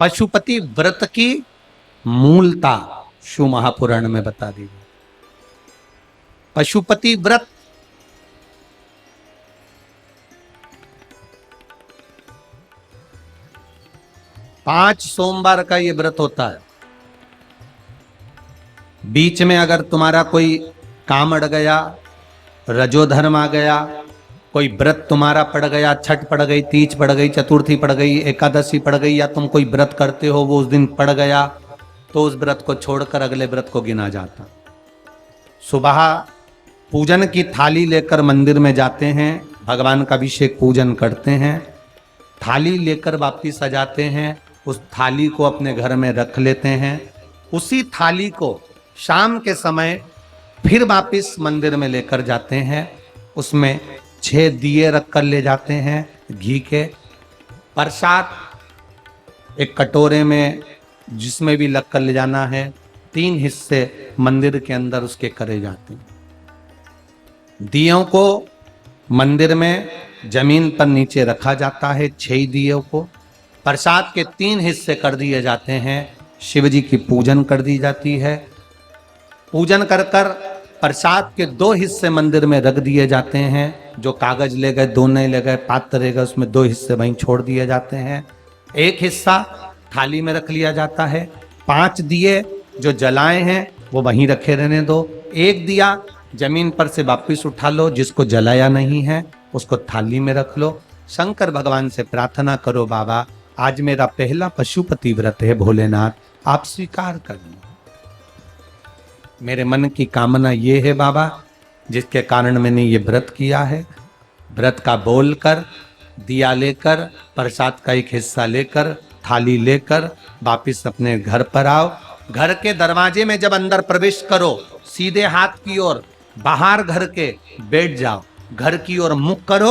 पशुपति व्रत की मूलता शिव महापुराण में बता दी। पशुपति व्रत पांच सोमवार का ये व्रत होता है। बीच में अगर तुम्हारा कोई काम अड़ गया, रजोधर्म आ गया, कोई व्रत तुम्हारा पड़ गया, छठ पड़ गई, तीज पड़ गई, चतुर्थी पड़ गई, एकादशी पड़ गई, या तुम कोई व्रत करते हो वो उस दिन पड़ गया, तो उस व्रत को छोड़कर अगले व्रत को गिना जाता। सुबह पूजन की थाली लेकर मंदिर में जाते हैं, भगवान का अभिषेक पूजन करते हैं, थाली लेकर वापिस आ जाते हैं, उस थाली को अपने घर में रख लेते हैं। उसी थाली को शाम के समय फिर वापिस मंदिर में लेकर जाते हैं, उसमें 6 दिए रख कर ले जाते हैं घी के। प्रसाद एक कटोरे में जिसमें भी लग कर ले जाना है, 3 हिस्से मंदिर के अंदर उसके करे जाते हैं। दियों को मंदिर में जमीन पर नीचे रखा जाता है, 6 दियों को। प्रसाद के 3 हिस्से कर दिए जाते हैं, शिव जी की पूजन कर दी जाती है। पूजन कर कर प्रसाद के 2 हिस्से मंदिर में रख दिए जाते हैं, जो कागज ले गए, 2 नहीं ले गए, पात्र रह गए, उसमें 2 हिस्से वहीं छोड़ दिए जाते हैं। 1 हिस्सा थाली में रख लिया जाता है। 5 दिए जो जलाए हैं वो वहीं रखे रहने दो। 1 दिया जमीन पर से वापिस उठा लो, जिसको जलाया नहीं है उसको थाली में रख लो। शंकर भगवान से प्रार्थना करो, बाबा आज मेरा पहला पशुपति व्रत है, भोलेनाथ आप स्वीकार कर लो। मेरे मन की कामना ये है बाबा, जिसके कारण मैंने ये व्रत किया है। व्रत का बोल कर, दिया लेकर, प्रसाद का 1 हिस्सा लेकर, थाली लेकर वापिस अपने घर पर आओ। घर के दरवाजे में जब अंदर प्रवेश करो, सीधे हाथ की ओर बाहर घर के बैठ जाओ, घर की ओर मुख करो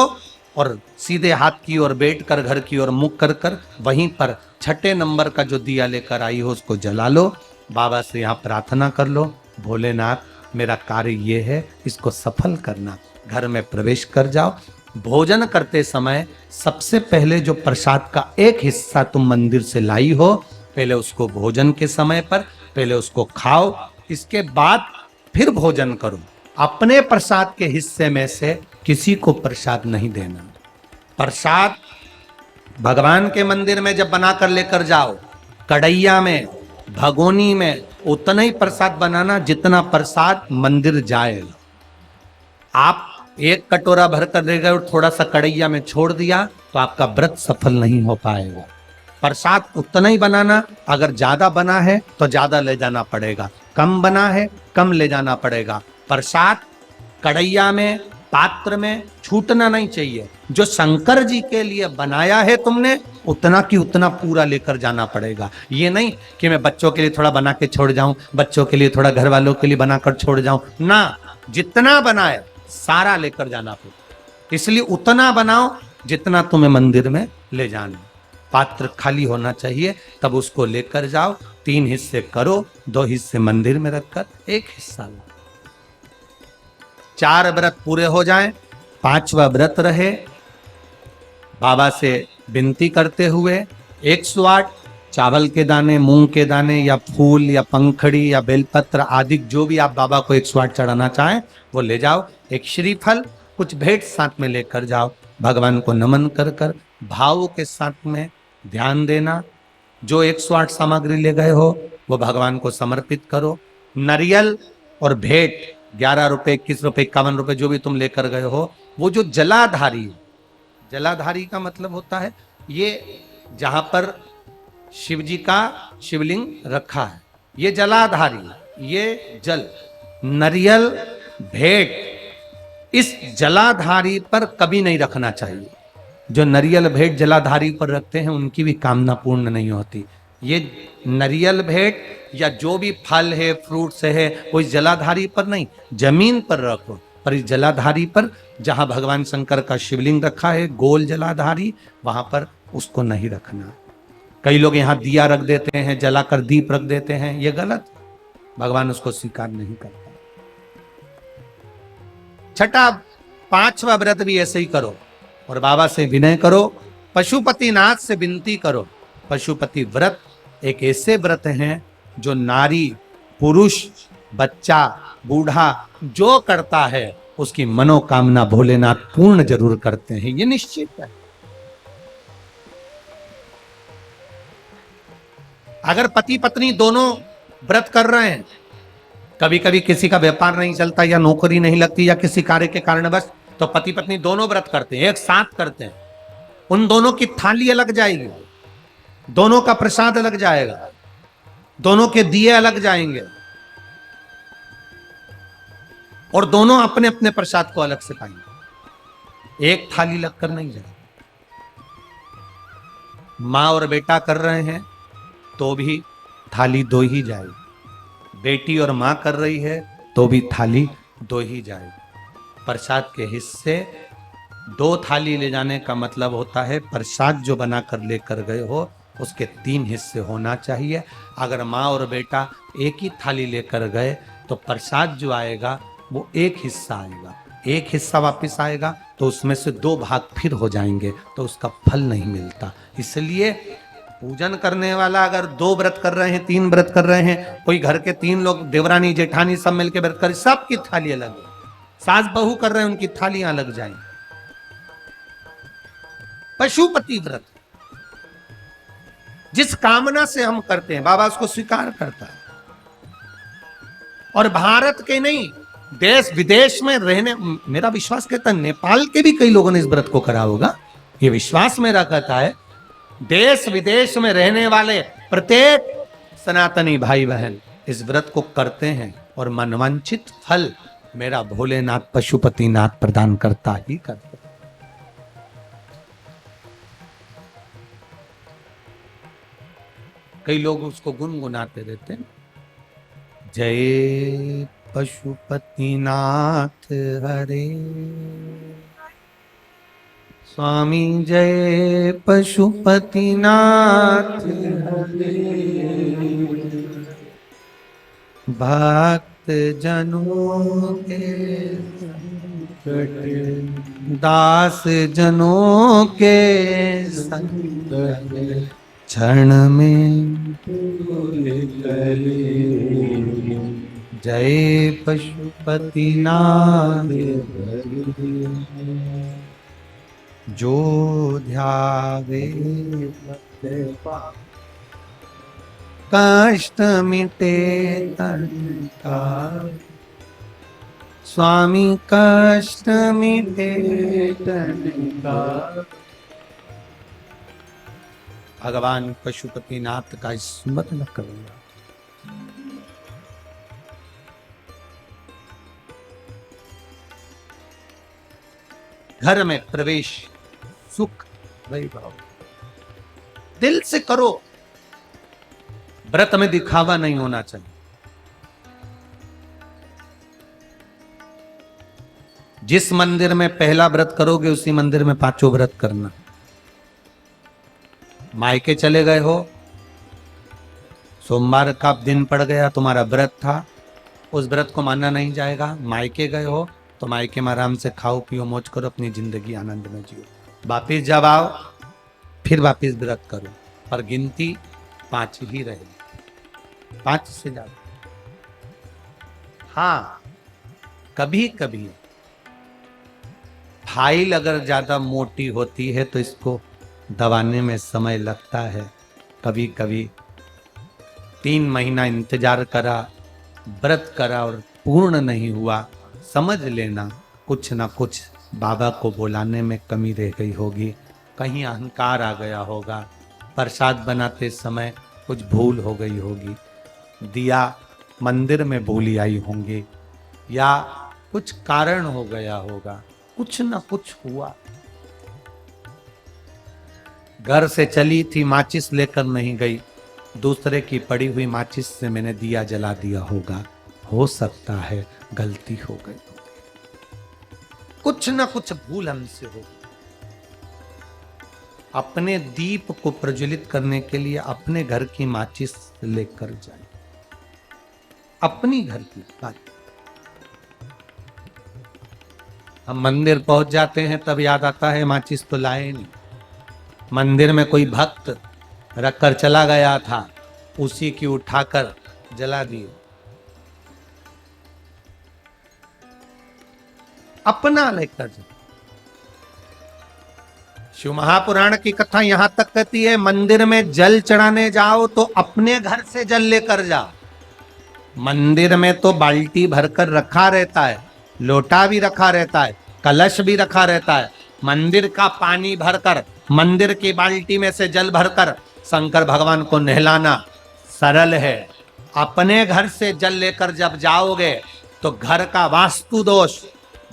और सीधे हाथ की ओर बैठ कर घर की ओर मुख कर कर वहीं पर 6ठे नंबर का जो दिया लेकर आई हो उसको जला लो। बाबा से यहाँ प्रार्थना कर लो, भोलेनाथ मेरा कार्य ये है, इसको सफल करना। घर में प्रवेश कर जाओ। भोजन करते समय सबसे पहले जो प्रसाद का 1 हिस्सा तुम मंदिर से लाई हो, पहले उसको भोजन के समय पर पहले उसको खाओ, इसके बाद फिर भोजन करो। अपने प्रसाद के हिस्से में से किसी को प्रसाद नहीं देना। प्रसाद भगवान के मंदिर में जब बनाकर लेकर जाओ, कढ़ैया में, भगोनी में उतना ही प्रसाद बनाना जितना प्रसाद मंदिर जाएगा। आप 1 कटोरा भर कर ले गए और थोड़ा सा कढ़ैया में छोड़ दिया तो आपका व्रत सफल नहीं हो पाएगा। प्रसाद उतना ही बनाना, अगर ज्यादा बना है तो ज्यादा ले जाना पड़ेगा, कम बना है कम ले जाना पड़ेगा। प्रसाद कढ़ैया में, पात्र में छूटना नहीं चाहिए। जो शंकर जी के लिए बनाया है तुमने, उतना की उतना पूरा लेकर जाना पड़ेगा। ये नहीं कि मैं बच्चों के लिए थोड़ा बना के छोड़ जाऊं, बच्चों के लिए थोड़ा घर वालों के लिए बनाकर छोड़ जाऊं ना, जितना बनाए सारा लेकर जाना पड़ेगा। इसलिए उतना बनाओ जितना तुम्हें मंदिर में ले जाना। पात्र खाली होना चाहिए, तब उसको लेकर जाओ। 3 हिस्से करो, 2 हिस्से मंदिर में रखकर 1 हिस्सा लो। 4 व्रत पूरे हो जाएं, 5वां व्रत रहे। बाबा से विनती करते हुए 108 चावल के दाने, मूंग के दाने या फूल या पंखड़ी या बेलपत्र आदि जो भी आप बाबा को 108 चढ़ाना चाहें वो ले जाओ। 1 श्रीफल, कुछ भेंट साथ में लेकर जाओ। भगवान को नमन कर कर भाव के साथ में ध्यान देना। जो 108 सामग्री ले गए हो वो भगवान को समर्पित करो। नारियल और भेंट 11 रुपए, 21 रुपए, 51 रुपए जो भी तुम लेकर गए हो, वो जो जलाधारी, जलाधारी का मतलब होता है ये जहां पर शिव जी का शिवलिंग रखा है, ये जलाधारी, ये जल, नारियल, भेंट इस जलाधारी पर कभी नहीं रखना चाहिए। जो नारियल भेंट जलाधारी पर रखते हैं उनकी भी कामना पूर्ण नहीं होती। ये नारियल भेंट या जो भी फल है, फ्रूट्स है, वो इस जलाधारी पर नहीं, जमीन पर रखो। पर इस जलाधारी पर जहां भगवान शंकर का शिवलिंग रखा है, गोल जलाधारी, वहां पर उसको नहीं रखना। कई लोग यहाँ दिया रख देते हैं, जलाकर दीप रख देते हैं, ये गलत, भगवान उसको स्वीकार नहीं करता। 6ठा 5वां व्रत भी ऐसे ही करो और बाबा से विनय करो, पशुपति नाथ से विनती करो, पशुपति व्रत एक ऐसे व्रत हैं जो नारी, पुरुष, बच्चा, बूढ़ा जो करता है उसकी मनोकामना भोलेनाथ पूर्ण जरूर करते हैं, ये निश्चित है। अगर पति पत्नी दोनों व्रत कर रहे हैं, कभी कभी किसी का व्यापार नहीं चलता या नौकरी नहीं लगती या किसी कार्य के कारणवश, तो पति पत्नी दोनों व्रत करते हैं, एक साथ करते हैं, उन दोनों की थाली अलग जाएगी, दोनों का प्रसाद अलग जाएगा, दोनों के दिए अलग जाएंगे और दोनों अपने अपने प्रसाद को अलग से पाएंगे, एक थाली लगकर नहीं जाएगी। मां और बेटा कर रहे हैं तो भी थाली दो ही जाएगी, बेटी और मां कर रही है तो भी थाली दो ही जाएगी। प्रसाद के हिस्से दो थाली ले जाने का मतलब होता है प्रसाद जो बनाकर लेकर गए हो उसके 3 हिस्से होना चाहिए। अगर माँ और बेटा एक ही थाली लेकर गए तो प्रसाद जो आएगा वो एक हिस्सा आएगा, एक हिस्सा वापस आएगा तो उसमें से 2 भाग फिर हो जाएंगे, तो उसका फल नहीं मिलता। इसलिए पूजन करने वाला अगर 2 व्रत कर रहे हैं, 3 व्रत कर रहे हैं, कोई घर के 3 लोग देवरानी जेठानी सब मिलकर व्रत कर, सबकी थाली अलग है, सास बहू कर रहे हैं उनकी थालियां अलग जाएंगी। पशुपति व्रत जिस कामना से हम करते हैं बाबा उसको स्वीकार करता है। और भारत के नहीं, देश विदेश में रहने, मेरा विश्वास कहता है नेपाल के भी कई लोगों ने इस व्रत को करा होगा, ये विश्वास मेरा कहता है। देश विदेश में रहने वाले प्रत्येक सनातनी भाई बहन इस व्रत को करते हैं और मनवांछित फल मेरा भोलेनाथ पशुपतिनाथ प्रदान करता ही करता। कई लोग उसको गुनगुनाते रहते हैं, जय पशुपतिनाथ हरे, स्वामी जय पशुपतिनाथ हरे, भक्त जनों के दास जनों के संग क्षण में जय पशुपतिनाथ जो ध्यावे कष्ट मिटे तन का, स्वामी कष्ट मिटे तन का। भगवान पशुपतिनाथ का स्मरण करूंगा। घर में प्रवेश सुख वैभव दिल से करो, व्रत में दिखावा नहीं होना चाहिए। जिस मंदिर में पहला व्रत करोगे उसी मंदिर में 5 व्रत करना। मायके चले गए हो, सोमवार का दिन पड़ गया, तुम्हारा व्रत था, उस व्रत को मानना नहीं जाएगा। मायके गए हो तो मायके में आराम से खाओ पियो मौज करो, अपनी जिंदगी आनंद में जियो। वापिस जब आओ फिर वापिस व्रत करो, पर गिनती 5 ही रहेगी, 5 से ज्यादा। हाँ, कभी कभी फाइल अगर ज्यादा मोटी होती है तो इसको दबाने में समय लगता है। कभी कभी 3 महीना इंतजार करा, व्रत करा और पूर्ण नहीं हुआ, समझ लेना कुछ ना कुछ बाबा को बुलाने में कमी रह गई होगी, कहीं अहंकार आ गया होगा, प्रसाद बनाते समय कुछ भूल हो गई होगी, दिया मंदिर में भूली आई होंगी, या कुछ कारण हो गया होगा, कुछ ना कुछ हुआ। घर से चली थी, माचिस लेकर नहीं गई, दूसरे की पड़ी हुई माचिस से मैंने दिया जला दिया होगा, हो सकता है गलती हो गई, कुछ ना कुछ भूल हमसे हो। अपने दीप को प्रज्वलित करने के लिए अपने घर की माचिस लेकर जाए, अपनी घर की बात। हम मंदिर पहुंच जाते हैं तब याद आता है माचिस तो लाए नहीं। मंदिर में कोई भक्त रखकर चला गया था, उसी की उठाकर जला दी। अपना लेकर जा। शिव महापुराण की कथा यहां तक कहती है, मंदिर में जल चढ़ाने जाओ तो अपने घर से जल लेकर जाओ। मंदिर में तो बाल्टी भरकर रखा रहता है, लोटा भी रखा रहता है, कलश भी रखा रहता है। मंदिर का पानी भरकर, मंदिर की बाल्टी में से जल भरकर शंकर भगवान को नहलाना सरल है। अपने घर से जल लेकर जब जाओगे तो घर का वास्तु दोष,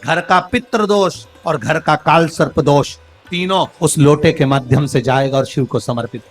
घर का पितृ दोष और घर का काल सर्प दोष तीनों उस लोटे के माध्यम से जाएगा और शिव को समर्पित